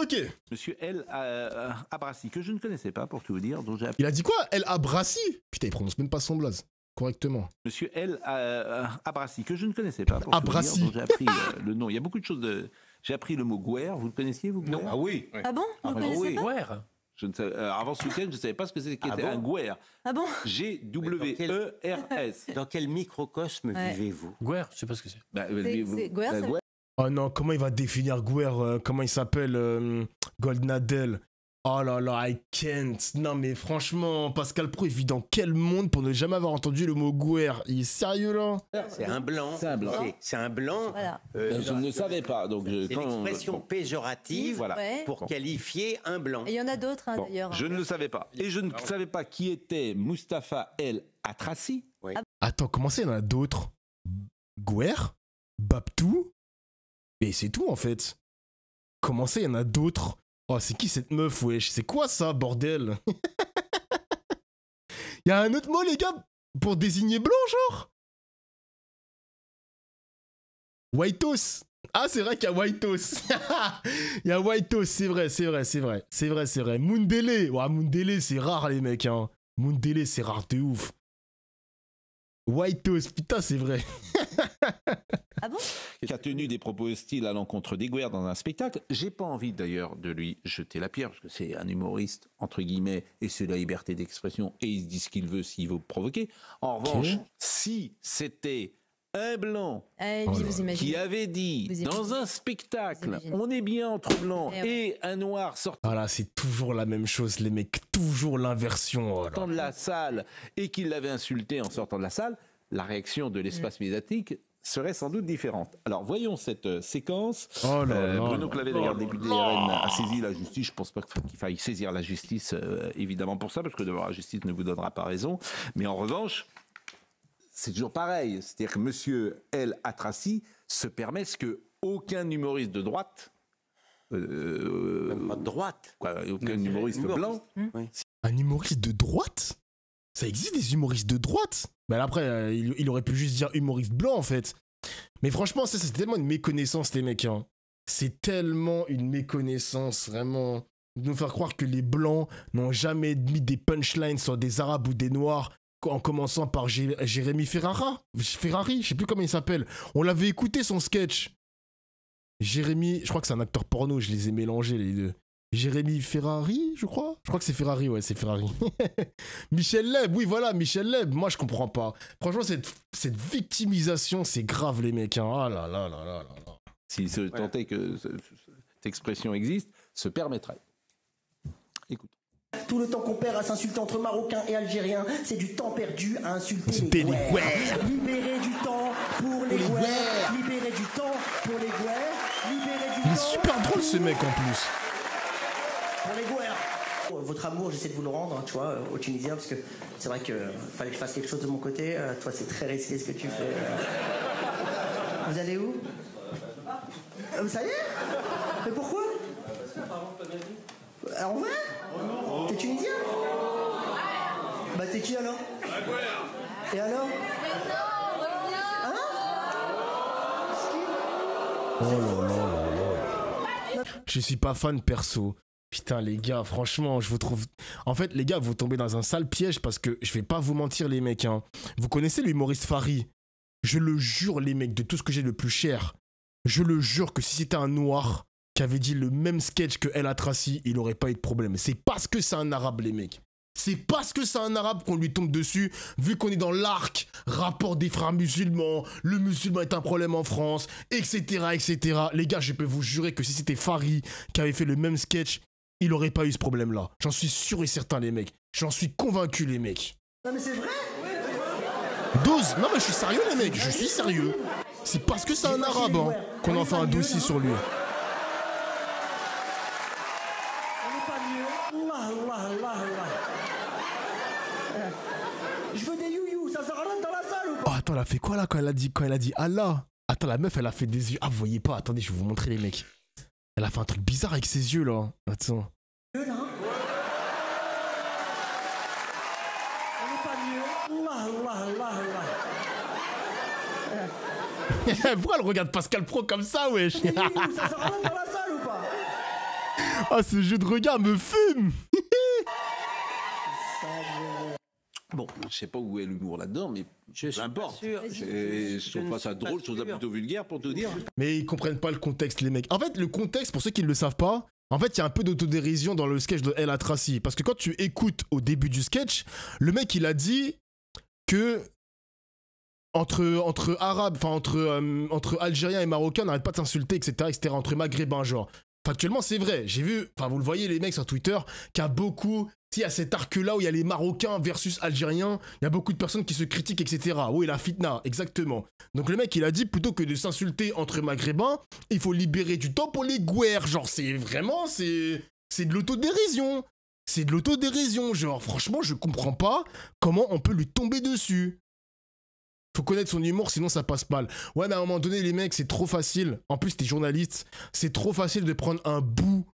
Ok. Monsieur El Abrassi, que je ne connaissais pas pour tout vous dire, dont j'ai appris. Il a dit quoi? El Abrassi? Putain, il prononce même pas son blaze correctement. Monsieur El Abrassi, que je ne connaissais pas pour Abrassi. tout vous dire, dont j'ai appris le nom. Il y a beaucoup de choses de... J'ai appris le mot Gouer, vous le connaissiez vous? Non. Gouer Ah oui. Ah bon? Vous bah connaissez oui. pas? Ouais. Je ne savais, avant ce week-end, je ne savais pas ce que c'était Ah bon un Gouer. Ah bon? G-W-E-R-S. Dans quel microcosme Ouais. vivez-vous? Guerre, je sais pas ce que c'est. Bah, C'est Gouer, ça veut- Oh non, comment il va définir Gouer? Comment il s'appelle? Golden Adele. Oh là là, I can't. Non mais franchement, Pascal Pro, il vit dans quel monde pour ne jamais avoir entendu le mot Gouer? Il est sérieux là? C'est un blanc. C'est un blanc. C'est un blanc. Voilà. je ne le savais pas. Donc C'est l'expression péjorative Voilà. Ouais. pour Bon. qualifier un blanc. Et il y en a d'autres hein, Bon, d'ailleurs. je ne le savais pas. Et je ne savais pas qui était Mustapha El Atrassi. Attends, comment ça, il y en a d'autres? Gouer? Babtou? Et c'est tout en fait. Comment ça, il y en a d'autres? Oh, c'est qui cette meuf, wesh? C'est quoi ça, bordel? Il y a un autre mot, les gars, pour désigner blanc, genre? Whiteos. Ah, c'est vrai qu'il y a Whiteos. Il y a Whiteos, c'est vrai. Mundele. Ouais, Mundele, c'est rare, les mecs, hein. Mundele, c'est rare de ouf. Whiteos, putain, c'est vrai. Ah bon? Qui a tenu des propos hostiles à l'encontre des Gouer dans un spectacle. J'ai pas envie d'ailleurs de lui jeter la pierre, parce que c'est un humoriste, entre guillemets, et c'est la liberté d'expression, et il se dit ce qu'il veut s'il veut provoquer. En revanche, si c'était un blanc Vous imaginez. qui avait dit Vous dans imaginez. un spectacle, Vous imaginez. on est bien entre blancs Eh ouais. et un noir sortant Voilà, c'est toujours la même chose, les mecs. Toujours l'inversion. Oh là. de la salle, et qu'il l'avait insulté en sortant de la salle, la réaction de l'espace médiatique serait sans doute différente. Alors voyons cette séquence. Oh là là. Bruno Clavet, d'ailleurs, député RN, a saisi la justice. Je ne pense pas qu'il faille saisir la justice, évidemment, pour ça, parce que d'abord, la justice ne vous donnera pas raison. Mais en revanche, c'est toujours pareil. C'est-à-dire que M. El Atrassi se permet ce que aucun humoriste de droite, Même pas de droite. aucun humoriste blanc, Un humoriste de droite? Ça existe des humoristes de droite? Ben après, il aurait pu juste dire humoriste blanc en fait. Mais franchement, ça c'est tellement une méconnaissance, les mecs. Hein. C'est tellement une méconnaissance, vraiment. De nous faire croire que les blancs n'ont jamais mis des punchlines sur des arabes ou des noirs, en commençant par Jérémy Ferrari, je sais plus comment il s'appelle. On l'avait écouté son sketch. Jérémy, je crois que c'est un acteur porno, je les ai mélangés les deux. Jérémy Ferrari, je crois. Je crois que c'est Ferrari, ouais, c'est Ferrari. Michel Leb, oui, voilà, Michel Leb. Moi, je comprends pas. Franchement, cette victimisation, c'est grave, les mecs. Hein. Ah là là là là là là. s'il se tentait que cette expression existe, se permettrait. Écoute. Tout le temps qu'on perd à s'insulter entre Marocains et Algériens, c'est du temps perdu à insulter Insulter les les Gouers. Gouers. Libérer du temps pour les Gouers. Libérer du temps pour les Gouers. Libérer du Il est temps super drôle, ce mec, en plus. pour les Gouers. Votre amour, j'essaie de vous le rendre, tu vois, aux Tunisiens, parce que c'est vrai qu'il fallait que je fasse quelque chose de mon côté. Toi, c'est très risqué ce que tu fais. Vous allez où? Ça y est? Mais pourquoi? En vrai? T'es tunisien? Bah t'es qui alors? Et alors? Hein? Oh là là là là. Je suis pas fan perso. Putain les gars, franchement, je vous trouve... En fait, les gars, vous tombez dans un sale piège parce que, je vais pas vous mentir les mecs, hein. Vous connaissez l'humoriste Fari? Je le jure les mecs, de tout ce que j'ai de plus cher, je le jure que si c'était un noir qui avait dit le même sketch que El Atrassi, il aurait pas eu de problème. C'est parce que c'est un arabe les mecs. C'est parce que c'est un arabe qu'on lui tombe dessus, vu qu'on est dans l'arc, rapport des frères musulmans, le musulman est un problème en France, etc., etc. Les gars, je peux vous jurer que si c'était Fari qui avait fait le même sketch, il aurait pas eu ce problème-là. J'en suis sûr et certain, les mecs. J'en suis convaincu, les mecs. Non mais c'est vrai? 12. Non mais je suis sérieux, les mecs. Je suis sérieux. C'est parce que c'est un arabe hein, qu'on en fait un dossier sur lui. On n'est pas mieux. Je veux des you-you, ça rentre dans la salle ou pas? Oh, attends, elle a fait quoi là quand elle a dit Allah? Attends, la meuf, elle a fait des yeux. Ah, vous voyez pas? Attendez, je vais vous montrer les mecs. Elle a fait un truc bizarre avec ses yeux là. Attends. Là. On n'est pas mieux. Pourquoi elle regarde Pascal Pro comme ça, wesh? Ça rentre dans la salle ou pas? Ah, ce jeu de regard me fume. Bon, je sais pas où est l'humour là-dedans, mais Je suis peu importe. pas sûr. Je trouve pas ça drôle, je trouve ça plutôt vulgaire pour tout dire. Mais ils comprennent pas le contexte, les mecs. En fait, le contexte, pour ceux qui ne le savent pas, en fait, il y a un peu d'autodérision dans le sketch de El Atrassi. Parce que quand tu écoutes au début du sketch, le mec, il a dit que entre Arabes, enfin entre Algériens et Marocains, on n'arrête pas de s'insulter, etc., entre Maghrébins, genre. Factuellement, c'est vrai. J'ai vu, enfin, vous le voyez, les mecs sur Twitter, qu'il y a beaucoup, il y a cet arc-là où il y a les Marocains versus Algériens, il y a beaucoup de personnes qui se critiquent, etc. Oui, la fitna, exactement. Donc le mec, il a dit, plutôt que de s'insulter entre Maghrébins, il faut libérer du temps pour les gouères. Genre, c'est vraiment, c'est de l'autodérision. C'est de l'autodérision. Genre, franchement, je comprends pas comment on peut lui tomber dessus. Faut connaître son humour, sinon ça passe mal. Ouais, mais à un moment donné, les mecs, c'est trop facile. En plus, t'es journaliste. C'est trop facile de prendre un bout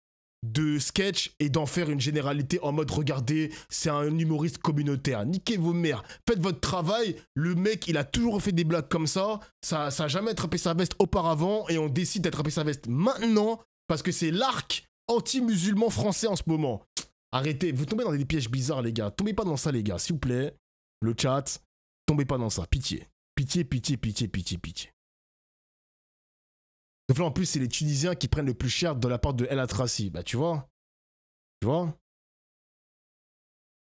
de sketch et d'en faire une généralité en mode, regardez, c'est un humoriste communautaire. Niquez vos mères. Faites votre travail. Le mec, il a toujours fait des blagues comme ça. Ça a jamais attrapé sa veste auparavant et on décide d'attraper sa veste maintenant parce que c'est l'arc anti-musulman français en ce moment. Arrêtez. Vous tombez dans des pièges bizarres, les gars. Tombez pas dans ça, les gars. S'il vous plaît. Le chat. Tombez pas dans ça, pitié. Pitié, pitié, pitié, pitié, pitié. Donc là, en plus, c'est les Tunisiens qui prennent le plus cher de la part de El Atrassi. Bah, tu vois. Tu vois.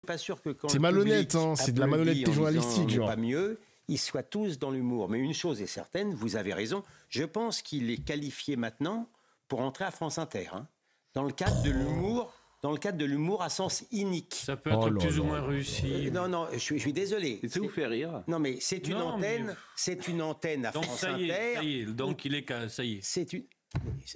Pas sûr que quand C'est le malhonnête, public hein, c'est de la applaudit malhonnêteté en disant journalistique, on n'est genre. pas mieux, ils soient tous dans l'humour. Mais une chose est certaine, vous avez raison, je pense qu'il est qualifié maintenant pour entrer à France Inter. Hein, dans le cadre de l'humour. Dans le cadre de l'humour à sens inique. Ça peut être plus ou moins réussi. Non, je suis désolé. Ça vous fait rire. Non, mais c'est une antenne. C'est une antenne à Donc France ça y Inter. est. Donc il est ça y est. C'est une.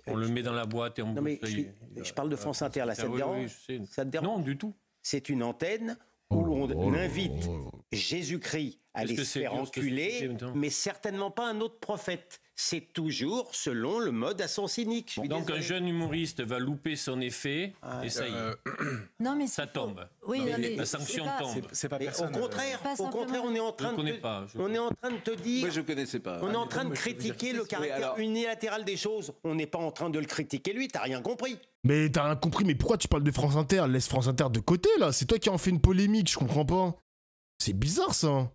On le met dans la boîte et on. Non mais ça y est. je parle de France Inter là, ça te oui, dérange oui, je sais. Ça te dérange Non, du tout. C'est une antenne où on invite Jésus-Christ à aller se faire enculer, mais certainement pas un autre prophète. C'est toujours selon le mode à sens cynique. Je suis Donc désolé. un jeune humoriste va louper son effet et ça y est. Non, mais Ça tombe. Oui, non, mais La sanction c'est pas- tombe. C'est pas Mais personne. au contraire, on est en Je train ne connais de pas. on est en train de te dire. Moi, je connaissais pas. On est en train de critiquer le caractère alors- unilatéral des choses. On n'est pas en train de le critiquer lui. T'as rien compris. Mais t'as rien compris, mais pourquoi tu parles de France Inter? Laisse France Inter de côté, là. C'est toi qui en fais une polémique, je comprends pas. C'est bizarre, ça.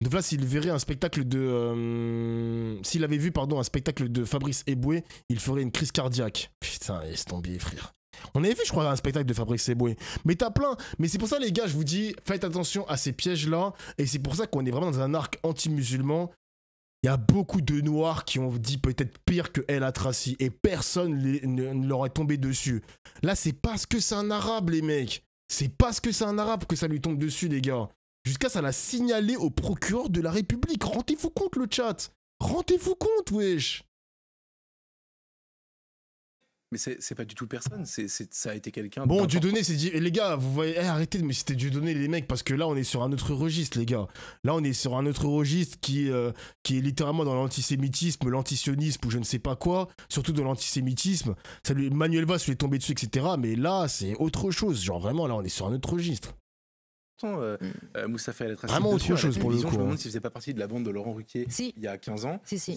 Donc là, s'il verrait un spectacle de... S'il avait vu, pardon, un spectacle de Fabrice Eboué, il ferait une crise cardiaque. Putain, laisse tomber, frère. On avait vu, je crois, un spectacle de Fabrice Eboué. Mais t'as plein. Mais c'est pour ça, les gars, je vous dis, faites attention à ces pièges-là. Et c'est pour ça qu'on est vraiment dans un arc anti-musulman. Il y a beaucoup de noirs qui ont dit peut-être pire que El Atrassi. Et personne ne leur est tombé dessus. Là, c'est parce que c'est un arabe, les mecs. C'est parce que c'est un arabe que ça lui tombe dessus, les gars. Jusqu'à ça l'a signalé au procureur de la République. Rendez-vous compte, le chat. Rendez-vous compte, wesh. Mais c'est pas du tout personne, ça a été quelqu'un. Bon, d'important. Dieudonné s'est dit, les gars, vous voyez, arrêtez de me citer Dieudonné, les mecs, parce que là, on est sur un autre registre, les gars. Là, on est sur un autre registre qui est littéralement dans l'antisémitisme, l'antisionisme ou je ne sais pas quoi, surtout dans l'antisémitisme. Manuel Valls lui est tombé dessus, etc. Mais là, c'est autre chose. Genre, vraiment, là, on est sur un autre registre. Moustapha El Atrassi, Vraiment autre dessus, à la chose pour le télévision, coup, Je me hein. demande s'il faisait pas partie de la bande de Laurent Ruquier Si. il y a 15 ans. Si.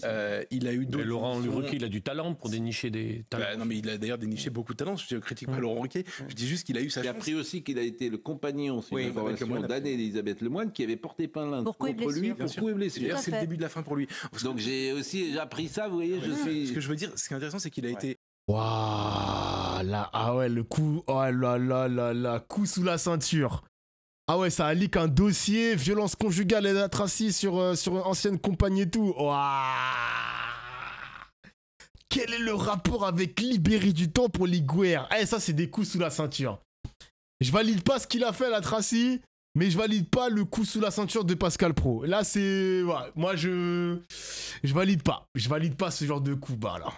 Il a eu Mais d'autres. Laurent émissions. Ruquier, il a du talent pour dénicher des talents. Non, mais il a d'ailleurs déniché beaucoup de talents. Je ne critique pas Laurent Ruquier. Je dis juste qu'il a eu sa J'ai chance. appris aussi qu'il a été le compagnon, c'est Oui, une information Lemoine, d'Anne-Elisabeth Lemoine qui avait porté plainte Pour coups et contre lui blessures. pour Bien sûr. coups et blessures. D'ailleurs, Tout à c'est le fait. début de la fin pour lui. Donc j'ai appris ça, vous voyez, je suis... Ce que je veux dire, ce qui est intéressant, c'est qu'il a été. Waouh, là, ah ouais, le coup, oh là là là là, coup sous la ceinture. Ah ouais, ça a leak un dossier, violence conjugale et Atrassi sur une ancienne compagne et tout. Waouh. Quel est le rapport avec libérer du temps pour les guerres? Eh, ça, c'est des coups sous la ceinture. Je valide pas ce qu'il a fait, Atrassi, mais je valide pas le coup sous la ceinture de Pascal Pro. Là, c'est... Ouais, moi, je valide pas. Je valide pas ce genre de coup bas, là.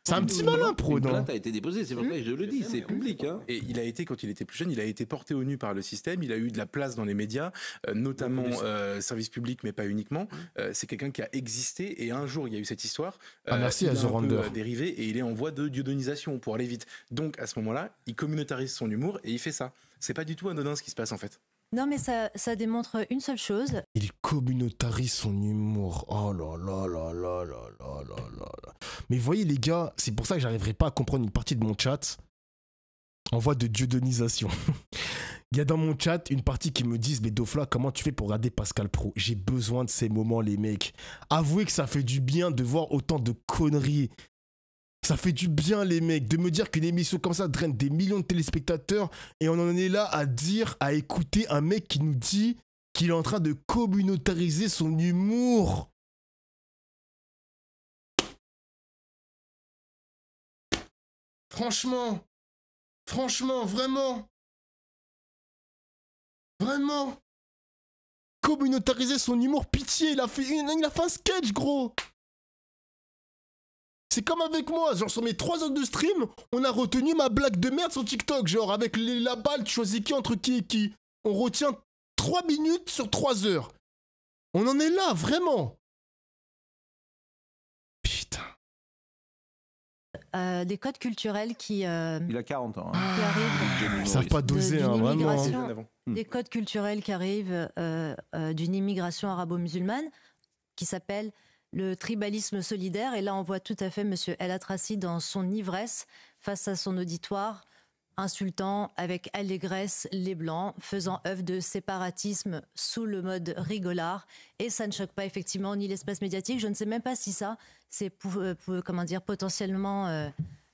C'est un petit malin, Pro, Une non? plainte a été déposée, c'est pour ça que je le dis, c'est public. Hein. Et il a été, quand il était plus jeune, il a été porté au nu par le système, il a eu de la place dans les médias, notamment service public, mais pas uniquement. C'est quelqu'un qui a existé et un jour, il y a eu cette histoire. Ah, merci il à a The un peu, Render. dérivé et il est en voie de dieudonnisation pour aller vite. Donc, à ce moment-là, il communautarise son humour et il fait ça. C'est pas du tout anodin ce qui se passe en fait. Non, mais ça démontre une seule chose. Il communautarise son humour. Oh là là là là là là là là là. Mais vous voyez les gars, c'est pour ça que j'arriverai pas à comprendre une partie de mon chat en voie de dieudonnisation. Il y a dans mon chat une partie qui me disent, mais Dofla, comment tu fais pour regarder Pascal Pro? J'ai besoin de ces moments, les mecs. Avouez que ça fait du bien de voir autant de conneries. Ça fait du bien, les mecs, de me dire qu'une émission comme ça draine des millions de téléspectateurs et on en est là à dire, à écouter un mec qui nous dit qu'il est en train de communautariser son humour. Franchement, vraiment. Vraiment. Communautariser son humour, pitié, il a fait un sketch, gros. C'est comme avec moi, genre sur mes 3 heures de stream, on a retenu ma blague de merde sur TikTok, genre avec la balle, tu choisis qui entre qui et qui. On retient 3 minutes sur 3 heures. On en est là, vraiment. Putain. Des codes culturels qui... Il a 40 ans. qui arrivent. Ils savent pas doser, hein, vraiment. Des codes culturels qui arrivent d'une immigration arabo-musulmane qui s'appelle le tribalisme solidaire. Et là, on voit tout à fait Monsieur El Atrassi dans son ivresse face à son auditoire, insultant avec allégresse les Blancs, faisant œuvre de séparatisme sous le mode rigolard. Et ça ne choque pas effectivement ni l'espace médiatique. Je ne sais même pas si ça, c'est comment dire, potentiellement...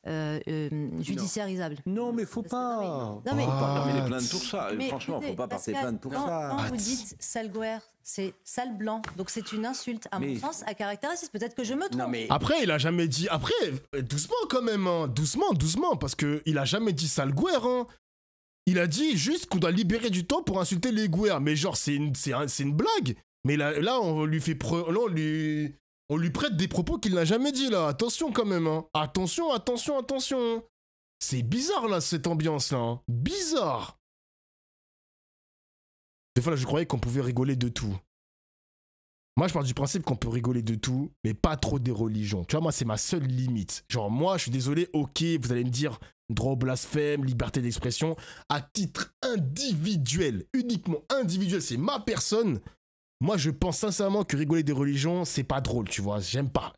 judiciarisable. Non, mais faut pas. Non, mais, faut pas fermer les plaintes pour ça. mais Franchement, écoutez, faut pas porter Pascal, plainte pour ça. Quand vous dites sale gouer, c'est sale blanc. Donc c'est une insulte, à mon sens, à caractère raciste. Peut-être que je me trompe. Non, mais... Après, il a jamais dit. Après, doucement quand même, hein. Doucement, parce que il a jamais dit sale gouer, hein. Il a dit juste qu'on doit libérer du temps pour insulter les gouers. Mais genre, c'est une blague. Mais là, on lui fait on lui prête des propos qu'il n'a jamais dit, là. Attention, quand même, hein. Attention. C'est bizarre, là, cette ambiance-là. Hein. Bizarre. Des fois, là, je croyais qu'on pouvait rigoler de tout. Moi, je pars du principe qu'on peut rigoler de tout, mais pas trop des religions. Tu vois, moi, c'est ma seule limite. Genre, moi, je suis désolé, ok, vous allez me dire droit au blasphème, liberté d'expression. À titre individuel, uniquement individuel, c'est ma personne. Moi, je pense sincèrement que rigoler des religions, c'est pas drôle, tu vois. J'aime pas.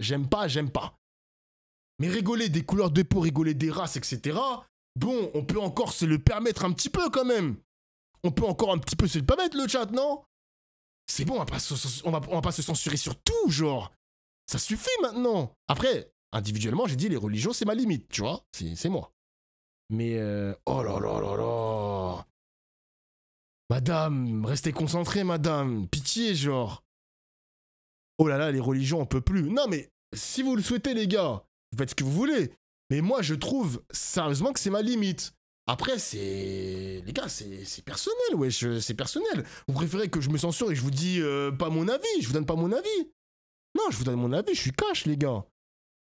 Mais rigoler des couleurs de peau, rigoler des races, etc. Bon, on peut encore se le permettre un petit peu quand même. On peut encore un petit peu se le permettre, le chat, non? C'est bon, on va pas se censurer sur tout, genre. Ça suffit maintenant. Après, individuellement, j'ai dit les religions, c'est ma limite, tu vois. C'est moi. Mais, oh là là là là. Madame, restez concentrée, madame. Pitié, genre. Oh là là, les religions, on peut plus. Non, mais si vous le souhaitez, les gars, vous faites ce que vous voulez. Mais moi, je trouve sérieusement que c'est ma limite. Après, c'est... Les gars, c'est personnel, wesh. C'est personnel. Vous préférez que je me censure et je vous dis pas mon avis. Je vous donne pas mon avis. Non, je vous donne mon avis. Je suis cash, les gars.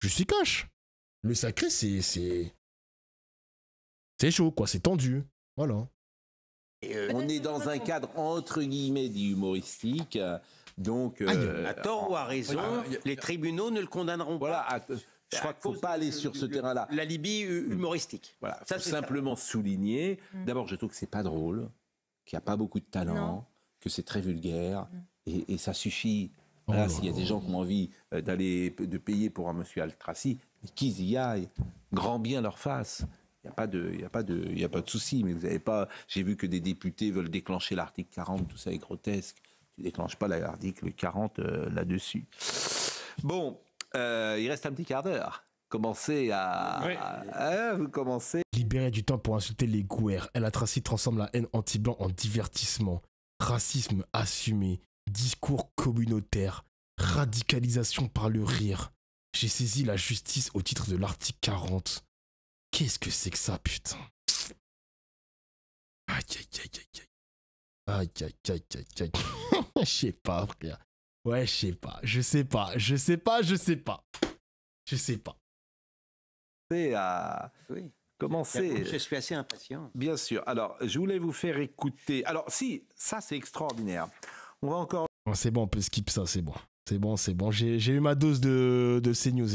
Je suis cash. Le sacré, c'est chaud, quoi. C'est tendu. Voilà. On est dans un cadre entre guillemets dit humoristique, donc à tort ou à raison, les tribunaux ne le condamneront pas. Voilà, je crois qu'il ne faut pas aller sur ce terrain-là. La Libye humoristique. Voilà, ça faut simplement souligner. D'abord, je trouve que c'est pas drôle, qu'il n'y a pas beaucoup de talent, que c'est très vulgaire, et ça suffit. Voilà, s'il y a des gens qui ont envie de payer pour un monsieur El Atrassi, qu'ils y aillent, grand bien leur face. Il n'y a pas de souci, mais vous n'avez pas... J'ai vu que des députés veulent déclencher l'article 40, tout ça est grotesque. Tu ne déclenches pas l'article 40 là-dessus. Bon, il reste un petit quart d'heure. Commencez à... vous commencez... Libérer du temps pour insulter les gouers. El Atrassi transforme la haine anti-blanc en divertissement. Racisme assumé. Discours communautaire. Radicalisation par le rire. J'ai saisi la justice au titre de l'article 40. Qu'est-ce que c'est que ça, putain? Aïe, aïe, aïe, aïe, aïe. Aïe, aïe, aïe, aïe, aïe. Je sais pas, frère. Ouais, je sais pas. C'est à... Oui. Commencer. Je suis assez impatient. Bien sûr. Alors, je voulais vous faire écouter... Alors, si, ça, c'est extraordinaire. On va encore... C'est bon, on peut skip ça, c'est bon. C'est bon. J'ai eu ma dose de CNews.